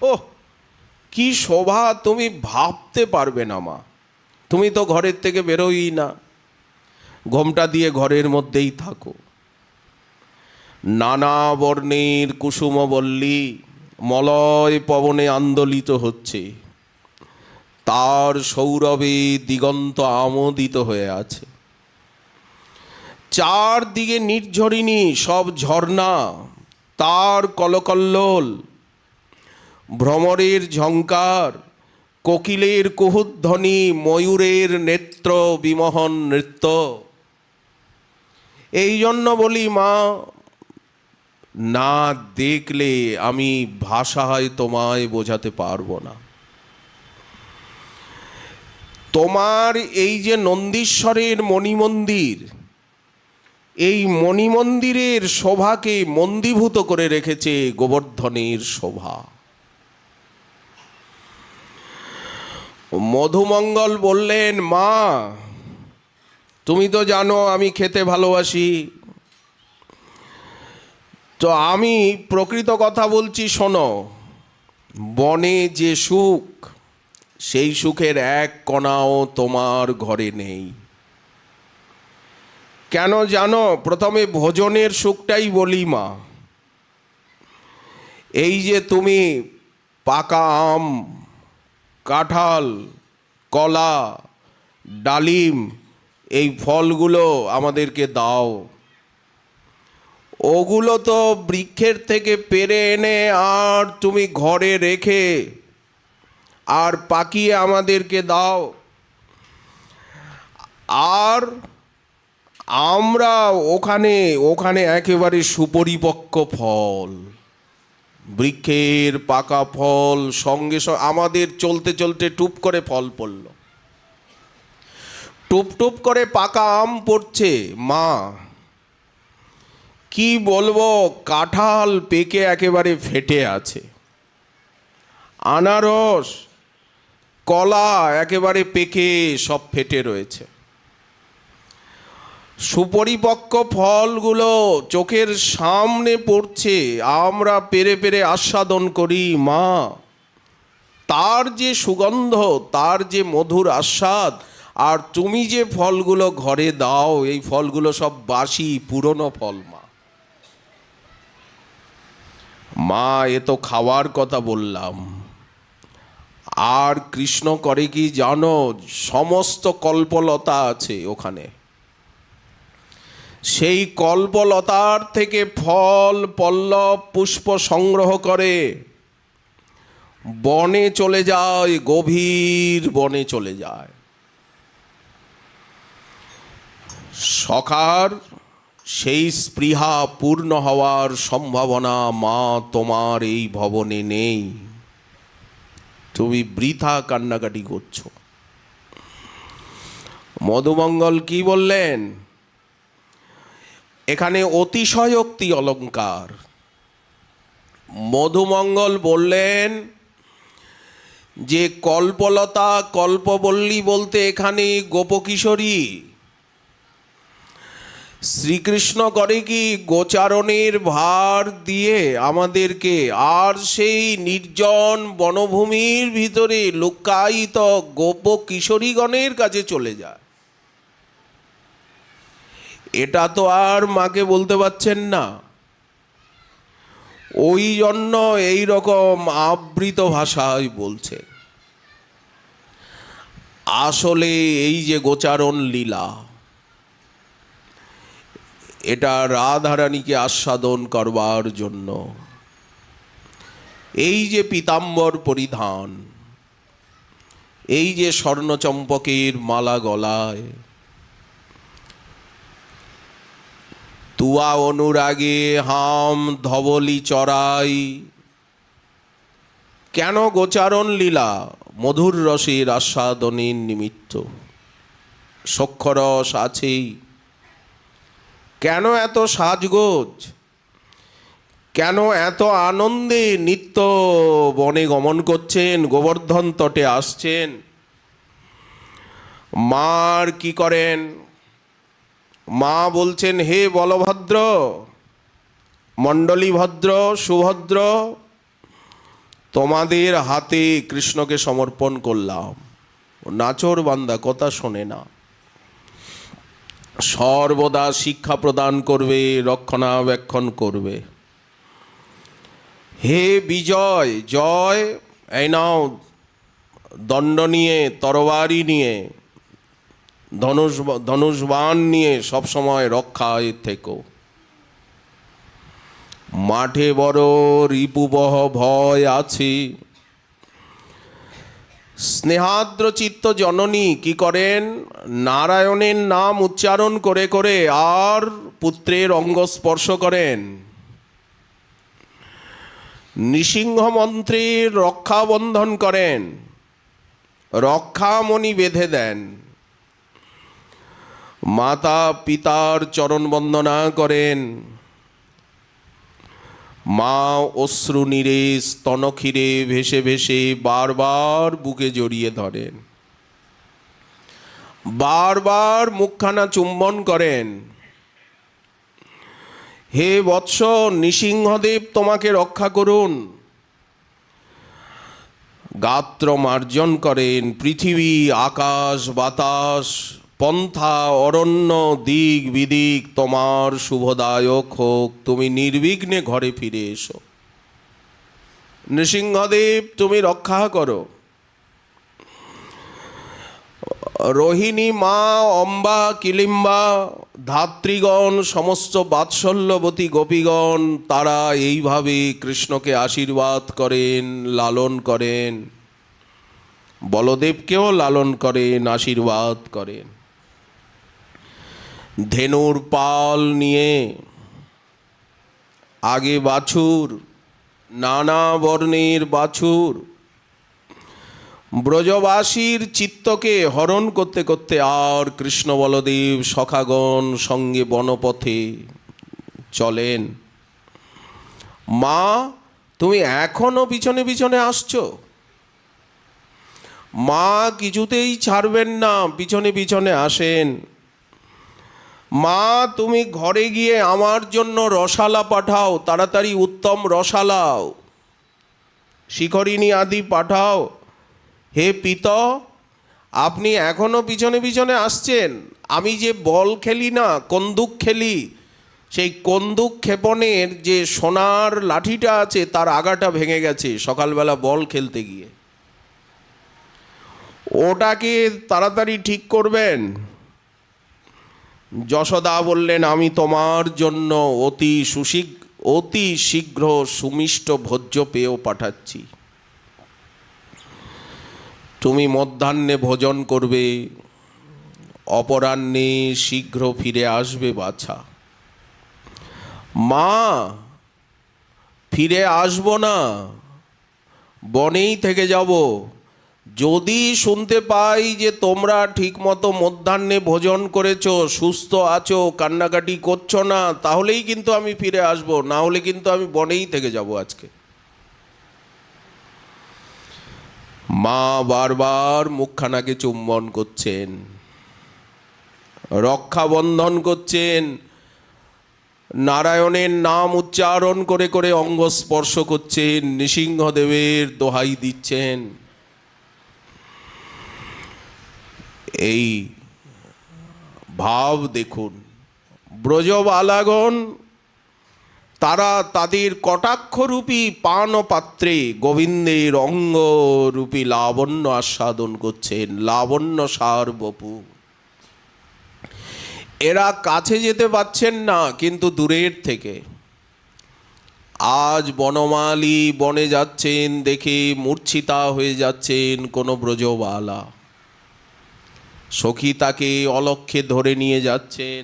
ওহ, কি শোভা তুমি ভাবতে পারবে না মা। তুমি তো ঘরের থেকে বেরোই না, ঘোমটা দিয়ে ঘরের মধ্যেই থাকো। নানা বর্ণের কুসুমবল্লী মলয় পবনে আন্দোলিত হচ্ছে, তার সৌরভে দিগন্ত আমোদিত হয়ে আছে। চারদিকে নির্ঝরিণী সব ঝর্ণা, তার কলকল্লোল, ভ্রমরের ঝঙ্কার, কোকিলের কুহুধ্বনি, ময়ূরের নেত্র বিমোহন নৃত্য। এই জন্য বলি মা, না দেখলে আমি ভাষায় তোমায় বোঝাতে পারবো না। তোমার এই যে নন্দীশ্বরের মণিমন্দির, এই মণিমন্দিরের শোভাকে মন্দীভূত করে রেখেছে গোবর্ধনের শোভা। মধুমঙ্গল বললেন, মা তুমি তো জানো আমি খেতে ভালোবাসি, তো আমি প্রকৃত কথা বলছি, শোনো। বনে যে সুখ, সেই সুখের এক কণাও তোমার ঘরে নেই। কেন জানো? প্রথমে ভোজনের সুখটাই বলি মা। এই যে তুমি পাকা আম, কাঁঠাল, কলা, ডালিম, এই ফলগুলো আমাদেরকে দাও, ওগুলো তো বৃক্ষের থেকে পেড়ে এনে আর তুমি ঘরে রেখে আর পাকিয়ে আমাদেরকে দাও। আর আমরা ওখানে ওখানে একেবারে সুপরিপক্ক ফল, বৃক্ষের পাকা ফল, সঙ্গে সঙ্গে আমাদের চলতে চলতে টুপ করে ফল পড়ল, টুপ টুপ করে পাকা আম পড়ছে। মা কি বলবো, কাঁঠাল পেকে একেবারে ফেটে আছে, আনারস, কলা একেবারে পেকে সব ফেটে রয়েছে। সুপরিপক্ক ফলগুলো চোখের সামনে পড়ছে, আমরা পেরে পেরে আস্বাদন করি। মা, তার যে সুগন্ধ, তার যে মধুর আস্বাদ, আর তুমি যে ফলগুলো ঘরে দাও, এই ফলগুলো সব বাসি পুরনো ফল। মা এ তো খাওয়ার কথা বললাম, আর কৃষ্ণ করে কি জানো? সমস্ত কল্পলতা আছে ওখানে, সেই কল্পলতার থেকে ফল পল্লব পুষ্প সংগ্রহ করে বনে চলে যায়, গভীর বনে চলে যায়। সখার সেই স্পৃহা পূর্ণ হওয়ার সম্ভাবনা মা তোমার এই ভবনে নেই, তুমি বৃথা কান্নাকাটি করছো। মধুমঙ্গল কি বললেন? এখানে অতিশয়োক্তি অলঙ্কার। মধুমঙ্গল বললেন যে কল্পলতা, কল্পবল্লী বলতে এখানে গোপকিশোরী। শ্রীকৃষ্ণ করে কি, গোচারণের ভার দিয়ে আমাদেরকে আর সেই নির্জন বনভূমির ভিতরে লুকায়িত গোপ কিশোরীগণের কাছে চলে যায়। এটা তো আর মাকে বলতে পারছেন না, ওই জন্য এই রকম আবৃত ভাষায় বলছে। আসলে এই যে গোচারণ লীলা, এটা রাধারানীকে আস্বাদন করবার জন্য। এই যে পীতাম্বর পরিধান, এই যে স্বর্ণচম্পকের মালা গলায়, তুয়া অনুরাগে হাম ধবলি চড়াই, কেন গোচারণ লীলা? মধুর রসের আস্বাদনের নিমিত্ত। সখ্যরস আছেই, কেন এত সাজগোজ, কেন এত আনন্দে নিত্য বনে গমন করছেন, গোবর্ধন তটে আসছেন। মার কি করেন? মা বলছেন, হে বলভদ্র, মণ্ডলীভদ্র, সুভদ্র, তোমাদের হাতে কৃষ্ণকে সমর্পণ করলাম। নাচর বান্দা, কথা শোনে না, সর্বদা শিক্ষা প্রদান করবে, রক্ষণাবেক্ষণ করবে। হে বিজয়, জয়, এই নাও দণ্ড নিয়ে, তরবারি নিয়ে, ধনুষবাণ নিয়ে সবসময় রক্ষায় থেকো। মাঠে বড় রিপুবহ ভয় আছে। স্নেহাদ্র চিত্ত জননী কি করেন? নারায়ণের নাম উচ্চারণ করে করে আর পুত্রের অঙ্গ স্পর্শ করেন। নৃসিংহ মন্ত্রীর রক্ষাবন্ধন করেন, রক্ষামণি বেঁধে দেন। মাতা পিতার চরণ বন্দনা করেন। মা অশ্রু নীরে স্তনক্ষীরে ভেসে ভেসে বারবার বুকে জড়িয়ে ধরেন, বারবার মুখখানা চুম্বন করেন। হে বৎস, নৃসিংহদেব তোমাকে রক্ষা করুন। গাত্র মার্জন করেন। পৃথিবী, আকাশ, বাতাস, পন্থা, অরণ্য, দিক বিদিক তোমার শুভদায়ক হোক। তুমি নির্বিঘ্নে ঘরে ফিরে এসো। নৃসিংহদেব তুমি রক্ষা করো। রোহিণী মা, অম্বা, কিলিম্বা, ধাত্রীগণ, সমস্ত বাৎসল্যবতী গোপীগণ, তারা এইভাবে কৃষ্ণকে আশীর্বাদ করেন, লালন করেন। বলদেবকেও লালন করেন, আশীর্বাদ করেন। ধেনুর পাল নিয়ে আগে বাছুর, নানা বর্ণের বাছুর, ব্রজবাসীর চিত্তকে হরণ করতে করতে আর কৃষ্ণ বলদেব সখাগণ সঙ্গে বনপথে চলেন। মা, তুমি এখনো পিছনে পিছনে আসছো। মা কিছুতেই ছাড়বেন না, পিছনে পিছনে আসেন। মা, তুমি ঘরে গিয়ে আমার জন্য রসালা পাঠাও, তাড়াতাড়ি উত্তম রসালাও, শিখরিণী আদি পাঠাও। হে পিত, আপনি এখনো পিছনে পিছনে আসছেন। আমি যে বল খেলি না, কন্দুক খেলি, সেই কন্দুক ক্ষেপণের যে সোনার লাঠিটা আছে তার আগাটা ভেঙে গেছে সকালবেলা বল খেলতে গিয়ে। ওটাকে তাড়াতাড়ি ঠিক করবেন। যশোদা বললেন, আমি তোমার জন্য অতি শীঘ্র সুমিষ্ট ভোজ্য পেয়েও পাঠাচ্ছি। তুমি মধ্যাহ্নে ভোজন করবে, অপরাহ্নে শীঘ্র ফিরে আসবে বাছা। মা, ফিরে আসবো না, বনেই থেকে যাব। যদি শুনতে পাই যে তোমরা ঠিকমতো মধ্যাহ্নে ভোজন করেছো, সুস্থ আছো, কান্নাকাটি করছো না, তাহলেই কিন্তু আমি ফিরে আসবো, না হলে কিন্তু আমি বনেই থেকে যাব আজকে। মা বারবার মুখখানাকে চুম্বন করছেন, রক্ষাবন্ধন করছেন, নারায়ণের নাম উচ্চারণ করে করে অঙ্গ স্পর্শ করছেন, নৃসিংহদেবের দোহাই দিচ্ছেন। এই ভাব দেখুন। ব্রজবালাগণ তারা তাদের কটাক্ষরূপী পান পাত্রে গোবিন্দের অঙ্গরূপী লাবণ্য আস্বাদন করছেন, লাবণ্য সার বপু। এরা কাছে যেতে পারছেন না, কিন্তু দূরের থেকে। আজ বনমালী বনে যাচ্ছেন, দেখে মূর্ছিতা হয়ে যাচ্ছেন কোনো ব্রজবালা। সখী তাকে অলক্ষ্যে ধরে নিয়ে যাচ্ছেন।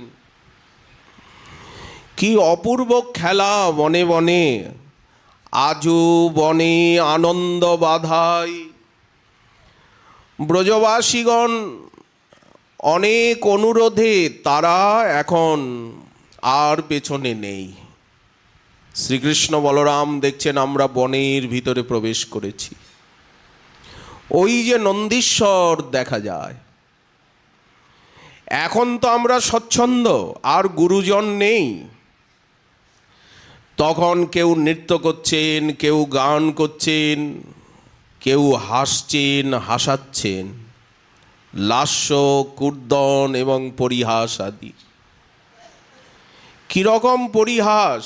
কি অপূর্ব খেলা বনে বনে। আজু বনে আনন্দ বাধায়। ব্রজবাসীগণ অনেক অনুরোধে তারা এখন আর পেছনে নেই। শ্রীকৃষ্ণ বলরাম দেখছেন আমরা বনের ভিতরে প্রবেশ করেছি। ওই যে নন্দীশ্বর দেখা যায়, এখন তো আমরা স্বচ্ছন্দ, আর গুরুজন নেই। তখন কেউ নৃত্য করছেন, কেউ গান করছেন, কেউ হাসছেন, হাসাচ্ছেন, লাস্য, কূর্দন এবং পরিহাস আদি। কীরকম পরিহাস!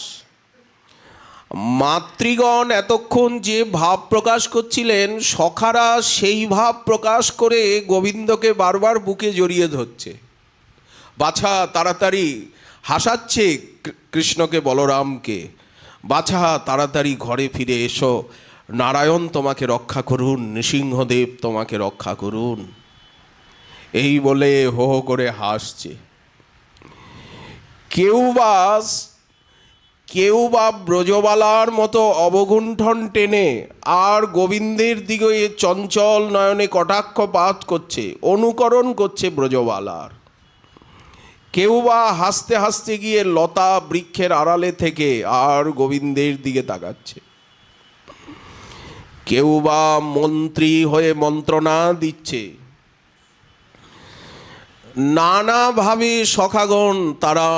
মাতৃগণ এতক্ষণ যে ভাব প্রকাশ করছিলেন, সখারা সেই ভাব প্রকাশ করে গোবিন্দকে বারবার বুকে জড়িয়ে ধরছে, বাছা তাড়াতাড়ি, হাসাচ্ছে কৃষ্ণকে, বলরামকে, বাছা তাড়াতাড়ি ঘরে ফিরে এসো, নারায়ণ তোমাকে রক্ষা করুন, নৃসিংহদেব তোমাকে রক্ষা করুন, এই বলে হো হো করে হাসছে। কেউ বা ব্রজবালার মতো অবগুণ্ঠন টেনে আর গোবিন্দের দিকে চঞ্চল নয়নে কটাক্ষপাত করছে, অনুকরণ করছে ব্রজবালার। কেউ বা হাসতে হাসতে গিয়ে লতা বৃক্ষের আড়ালে থেকে আর গোবিন্দের দিকে তাকাচ্ছে। কেউ বা মন্ত্রী হয়ে মন্ত্রণা দিচ্ছে। নানাভাবে সখাগণ তারা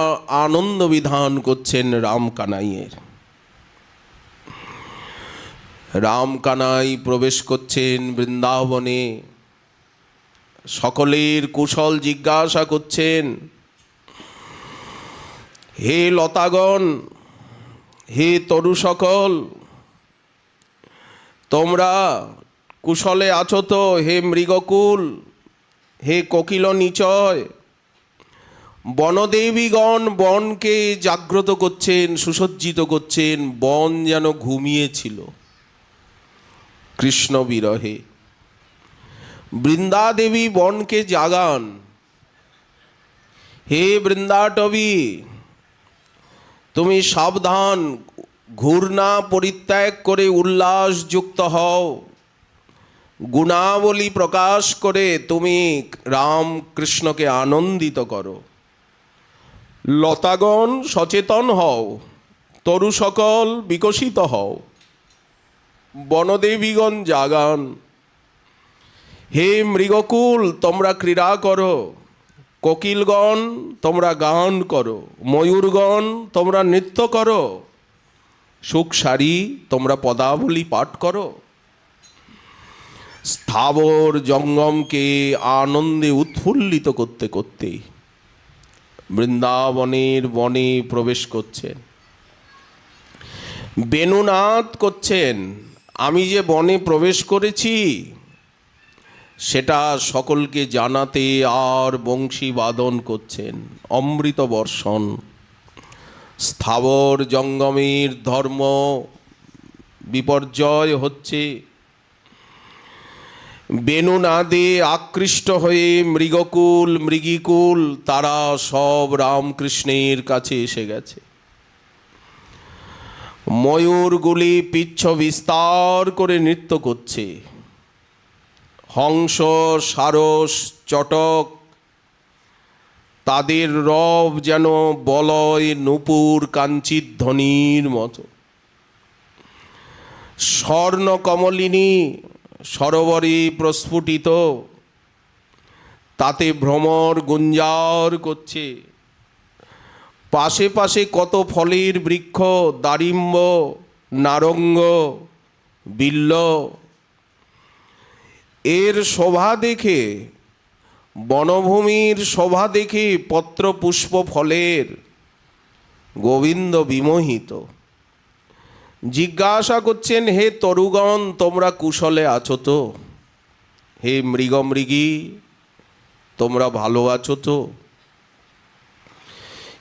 আনন্দ বিধান করছেন রাম কানাইয়ের। রাম কানাই প্রবেশ করছেন বৃন্দাবনে, সকলের কুশল জিজ্ঞাসা করছেন, হে লতাগণ, হে তরু সকল, তোমরা কুশলে আছো তো? হে মৃগকুল, হে কোকিল নিচয়। বনদেবীগণ বনকে জাগ্রত করছেন, সুসজ্জিত করছেন, বন যেন ঘুমিয়েছিল কৃষ্ণ বিরহে। বৃন্দাদেবী বনকে জাগান, হে বৃন্দাটবী, তুমি সাবধান, ঘূর্ণা পরিত্যাগ করে উল্লাসযুক্ত হও, গুণাবলী প্রকাশ করে তুমি রাম কৃষ্ণকে আনন্দিত করো। লতাগণ সচেতন হও, তরু সকল বিকশিত হও, বনদেবীগণ জাগান, হে মৃগকুল তোমরা ক্রীড়া করো, কোকিলগণ তোমরা গান করো, ময়ূরগণ তোমরা নৃত্য করো, সুখসারী তোমরা পদাবলী পাঠ করো। স্থাবর জঙ্গমকে আনন্দে উৎফুল্লিত করতে করতে বৃন্দাবনের বনে প্রবেশ করছেন, বেণুনাদ করছেন। আমি যে বনে প্রবেশ করেছি সেটা সকলকে জানাতে আর বংশী বাদন করছেন, অমৃত বর্ষণ। স্থাবর জঙ্গমের ধর্ম বিপর্যয় হচ্ছে। বেণুনাদে আকৃষ্ট হয়ে মৃগকুল, মৃগীকুল তারা সব রামকৃষ্ণের কাছে এসে গেছে। ময়ূরগুলি পিচ্ছ বিস্তার করে নৃত্য করছে। হংস, সারস, চটক তাদের রব যেন বলয় নূপুর কাঞ্চিত ধ্বনির মতো। স্বর্ণ কমলিনী সরোবরে প্রস্ফুটিত, তাতে ভ্রমর গুঞ্জার করছে। পাশে পাশে কত ফলের বৃক্ষ, দারিম্ব, নারঙ্গ, বিল্ল। এর শোভা দেখে, বনভূমির শোভা দেখে পত্র পুষ্প ফলের গোবিন্দ বিমোহিত। জিজ্ঞাসা করছেন, হে তরুগণ তোমরা কুশলে আছো তো? হে মৃগী তোমরা ভালো আছো তো?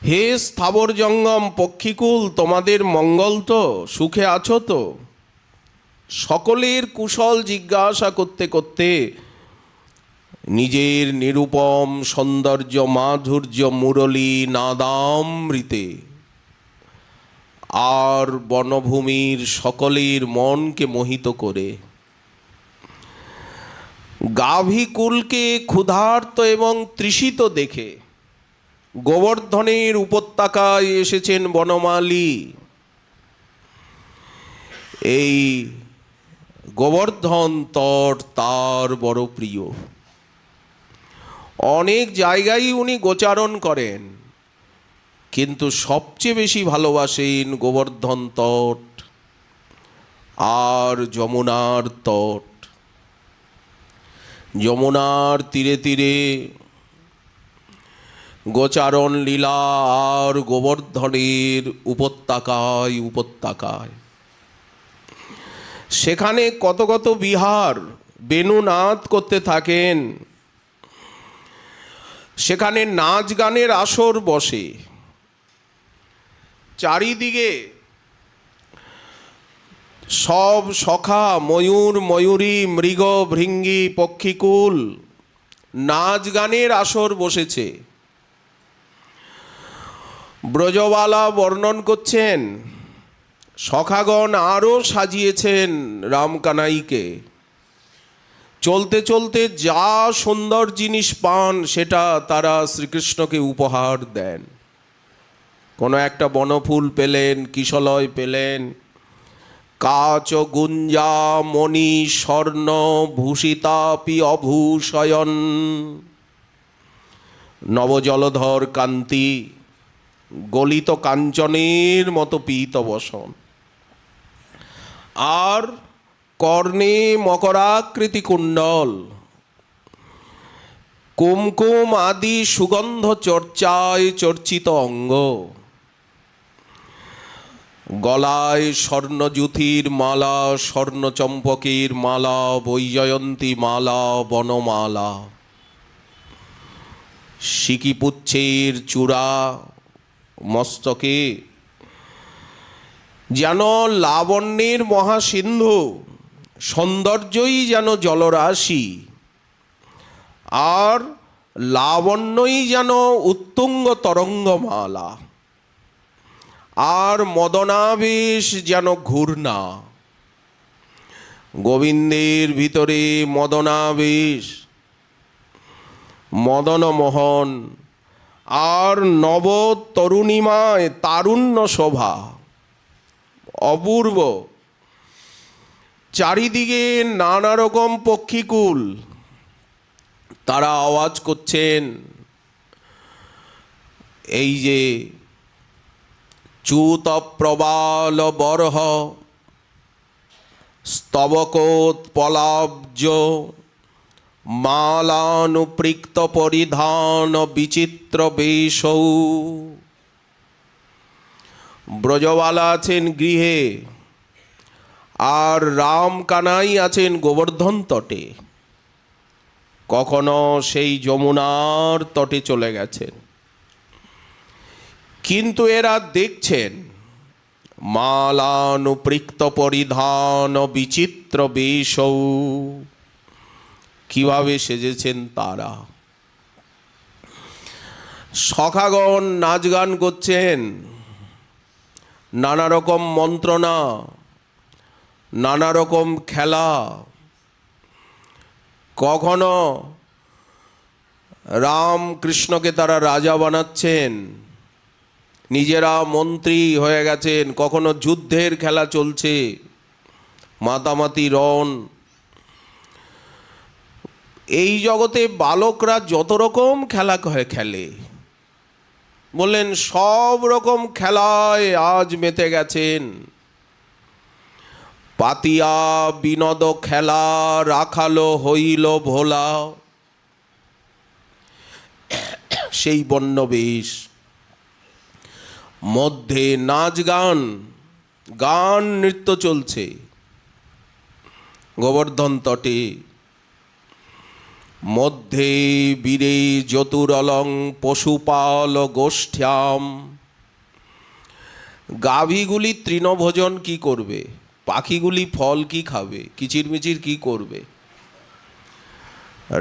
হে স্থাবর জঙ্গম পক্ষীকুল তোমাদের মঙ্গল তো? সুখে আছো তো? সকলের কুশল জিজ্ঞাসা করতে করতে নিজের নিরুপম সৌন্দর্য মাধুর্য মুরলী নাদামৃতে আর বনভূমির সকলের মনকে মোহিত করে গাভীকুলকে ক্ষুধার্ত এবং তৃষিত দেখে গোবর্ধনের উপত্যকায় এসেছেন বনমালী। এই গোবর্ধন তট তার বড় প্রিয়। অনেক জায়গায় উনি গোচারণ করেন, কিন্তু সবচেয়ে বেশি ভালোবাসেন গোবর্ধন তট আর যমুনার তট। যমুনার তীরে তীরে গোচারণ লীলা আর গোবর্ধনের উপত্যকায় উপত্যকায় সেখানে কত কত বিহার বেণুনাদ করতে থাকেন। সেখানে নাচ গানের আসর বসে, চারিদিকে সব সখা ময়ূর ময়ূরী মৃগ ভৃঙ্গি পক্ষীকুল নাচ গানের আসর বসেছে। ব্রজবালা বর্ণন করছেন, সখাগণ আরও সাজিয়েছেন রামকানাইকে। চলতে চলতে যা সুন্দর জিনিস পান সেটা তারা শ্রীকৃষ্ণকে উপহার দেন। কোনো একটা বনফুল পেলেন, কিশলয় পেলেন, কাচ গুঞ্জা মণি স্বর্ণ ভূষিতাপি অভূষয়ন, নবজলধর কান্তি গলিত কাঞ্চনের মতো পীতবসন, আর কর্ণে মকরাকৃতি কুণ্ডল, কুমকুম আদি সুগন্ধ চর্চায় চর্চিত অঙ্গ, গলায় স্বর্ণযুথির মালা, স্বর্ণচম্পকের মালা, বৈজয়ন্তী মালা, বনমালা, সিকিপুচ্ছের চূড়া মস্তকে, যেন লাবণ্যের মহাসিন্ধু, সৌন্দর্যই যেন জলরাশি, আর লাবণ্যই যেন উত্তুঙ্গ তরঙ্গমালা, আর মদনাবেশ যেন ঘূর্ণা। গোবিন্দের ভিতরে মদনাবেশ, মদনমোহন, আর নব তরুণিমায় তারুণ্য শোভা অপূর্ব। চারিদিকে নানা রকম পক্ষীকুল, তারা আওয়াজ করছেন। এই যে চ্যুত প্রবাল বরহ স্তবকোৎপলাব্জ মালানুপৃক্ত পরিধান বিচিত্র বেশৌ। ব্রজবালা আছেন গৃহে, আর রাম কানাই আছেন গোবর্ধন তটে। কখনো সেই যমুনার তটে চলে গেছেন, কিন্তু এরা দেখছেন মালানুপৃক্ত পরিধান বিচিত্র বেশৌ, কিভাবে সেজেছেন তারা। সখাগণ নাচ গান করছেন, নানা রকম মন্ত্রণা, নানা রকম খেলা। কখনো রাম কৃষ্ণকে তারা রাজা বানাচ্ছেন, নিজেরা মন্ত্রী হয়ে গেছেন। কখনো যুদ্ধের খেলা চলছে, মাতামাতি রণ। এই জগতে বালকরা যত রকম খেলা খেলে, বললেন সব রকম খেলায় আজ মেতে গেছেন। পাতিয়া বিনোদ খেলা রাখালো হইল ভোলা, সেই বর্ণবেশ মধ্যে নাচ গান, গান নৃত্য চলছে গোবর্ধন তটে। মধ্যে বীরে যতুরলং পশুপাল গোষ্ঠ্যাম। গাভীগুলি তৃণভোজন কি করবে, পাখিগুলি ফল কি খাবে, কিচিরমিচির কি করবে।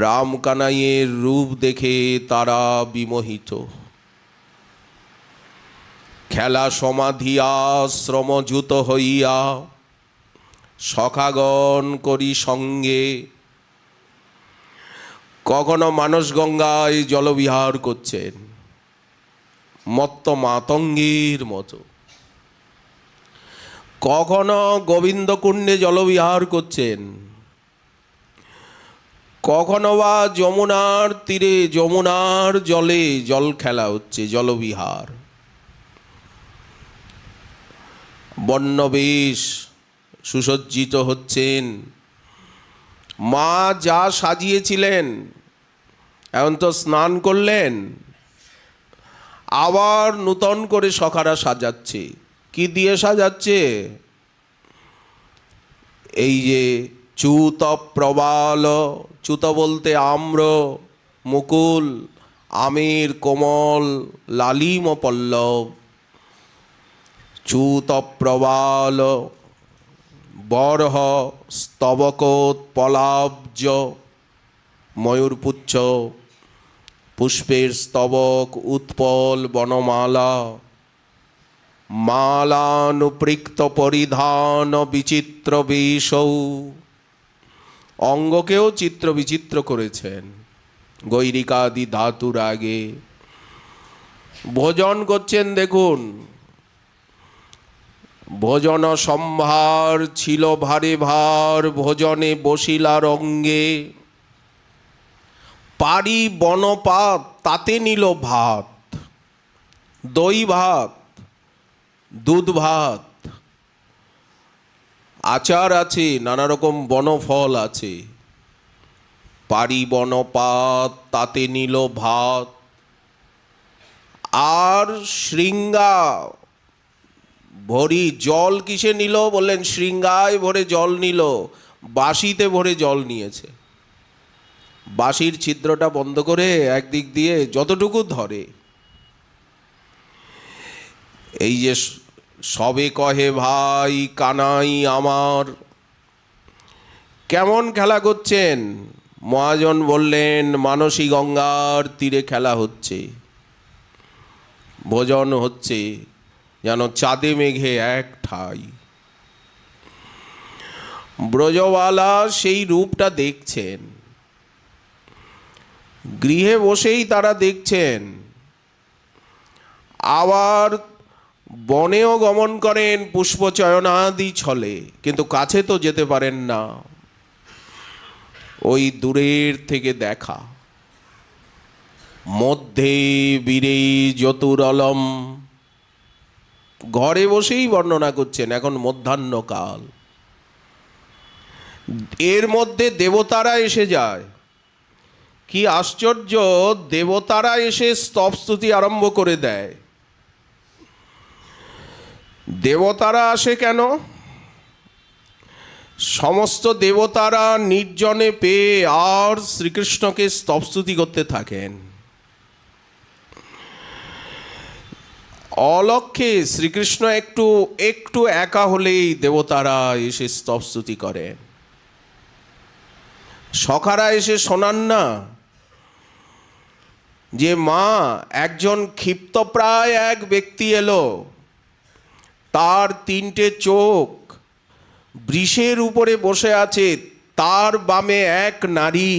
রাম কানাইয়ের রূপ দেখে তারা বিমোহিত। খেলা সমাধিয়া শ্রমযুত হইয়া সখাগণ করি সঙ্গে। কখনো মানস গঙ্গায় জলবিহার করছেন মত্ত মাতঙ্গের মতো, কখনো গোবিন্দকুণ্ডে জলবিহার করছেন, কখনো বা যমুনার তীরে যমুনার জলে জল খেলা হচ্ছে, জলবিহার। বর্ণবেশ সুসজ্জিত হচ্ছেন, মা যা সাজিয়েছিলেন এখন তো স্নান করলেন, আবার নূতন করে সখারা সাজাচ্ছে। কি দিয়ে সাজাচ্ছে? এই যে চ্যুত প্রবাল, চ্যুত বলতে আম্র, মুকুল, আমের কোমল লালিম পল্লব, চ্যুত প্রবাল, বরহ স্তবকোৎপলাব্জ, ময়ূরপুচ্ছ, পুষ্পের স্তবক, উৎপল বনমালা, মালানুপৃক্ত পরিধান বিচিত্র বেশৌ, অঙ্গকেও চিত্র বিচিত্র করেছেন গৈরিকাদি ধাতুর আগে। ভোজন করছেন, দেখুন ভোজন সম্ভার ছিল ভারে ভার, ভোজনে বসিলার অঙ্গে, পারি বনপাত তাতে নিল ভাত, দই ভাত, দুধ ভাত, আচার আছে, নানা রকম বনফল আছে। পারি বনপাত তাতে নিল ভাত, আর শৃঙ্গা ভরি জল কিসে নিল? বললেন শৃঙ্গায় ভরে জল নিল, বাঁশিতে ভরে জল নিয়েছে। বাঁশির ছিদ্রটা বন্ধ করে একদিক দিয়ে যতটুকু ধরে, এই যে সবে কহে ভাই কানাই আমার, কেমন খেলা করছেন? মহাজন বললেন মানসী গঙ্গার তীরে খেলা হচ্ছে, ভোজন হচ্ছে যেন চাঁদে মেঘে এক ঠাই। ব্রজবালা সেই রূপটা দেখছেন, গৃহে বসেই তারা দেখছেন, আবার বনেও গমন করেন পুষ্পচয়নাদি ছলে, কিন্তু কাছে তো যেতে পারেন না, ওই দূরের থেকে দেখা। মধ্যে বীরে যতুরলম, ঘরে বসেই বর্ণনা করছেন, এখন মধ্যাহ্নকাল, এর মধ্যে দেবতারা এসে যায়। কি আশ্চর্য, দেবতারা এসে স্তবস্তুতি আরম্ভ করে দেয়। দেবতারা আসে কেন? সমস্ত দেবতারা নির্জনে পেয়ে আর শ্রীকৃষ্ণকে স্তবস্তুতি করতে থাকেন। অলক্ষ্যে শ্রীকৃষ্ণ একটু একটু একা হলেই দেবতারা এসে স্তবস্তুতি করেন। সখারা এসে শোনান না যে মা, একজন ক্ষিপ্তপ্রায় এক ব্যক্তি এলো, তার তিনটে চোখ, বৃষের উপরে বসে আছে, তার বামে এক নারী,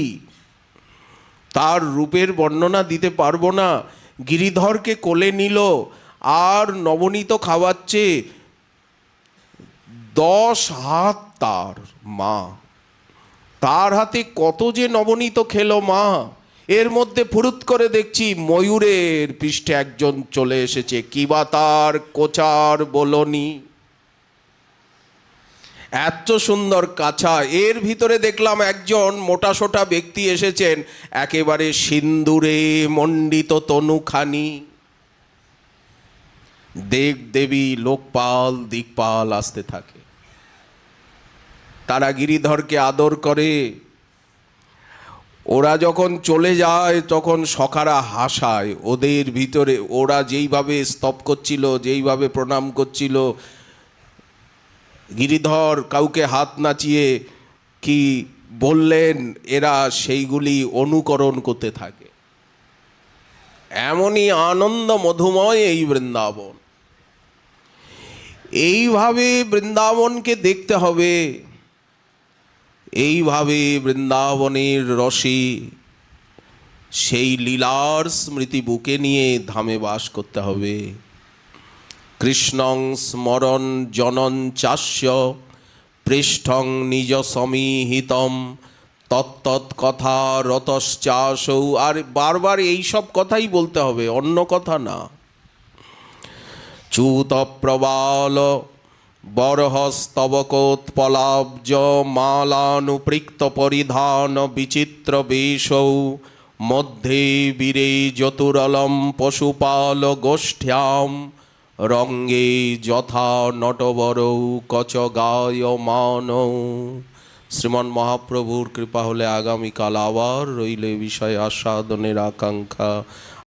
তার রূপের বর্ণনা দিতে পারবো না, গিরিধরকে কোলে নিল আর নবনীত খাওয়াচ্ছে, 10 হাত তার মা, তার হাতে কত যে নবনীত খেলো মা। এর মধ্যে ফুরুত করে দেখছি ময়ূরের পৃষ্ঠে একজন চলে এসেছে, কিবা তার কোচার বলনি, এত সুন্দর কাছা। এর ভিতরে দেখলাম একজন মোটাসোটা ব্যক্তি এসেছেন, একেবারে সিন্দুরে মণ্ডিত তনুখানি। দেব দেবী লোকপাল দিকপাল আসতে থাকে, তারা গিরিধরকে আদর করে। ওরা যখন চলে যায় তখন সখারা হাসায়, ওদের ভিতরে ওরা যেইভাবে স্তব করছিল, যেইভাবে প্রণাম করছিল, গিরিধর কাউকে হাত নাচিয়ে কি বললেন, এরা সেইগুলি অনুকরণ করতে থাকে। এমনই আনন্দ মধুময় এই বৃন্দাবন। এইভাবে বৃন্দাবনকে দেখতে হবে, এইভাবে বৃন্দাবনের রসে সেই লীলার স্মৃতি বুকে নিয়ে ধামে বাস করতে হবে। কৃষ্ণং স্মরণ জনন চাস্য পৃষ্ঠং নিজ সমীহিতম তত্তৎ কথা রতশ্চাসৌ, আর বারবার এইসব কথাই বলতে হবে, অন্য কথা না। চ্যুত প্রবাল বরহস্তবকোৎপলাব্জ মালানুপৃক্ত পরিধান বিচিত্র বেশৌ মধ্যে বীরে চতুরলম পশুপাল গোষ্ঠ্যাম রঙ্গে যথা নটবরৌ কচ গায়মানৌ। শ্রীমান মহাপ্রভুর কৃপা হলে আগামীকাল আবার রইলে বিষয় আস্বাদনের আকাঙ্ক্ষা।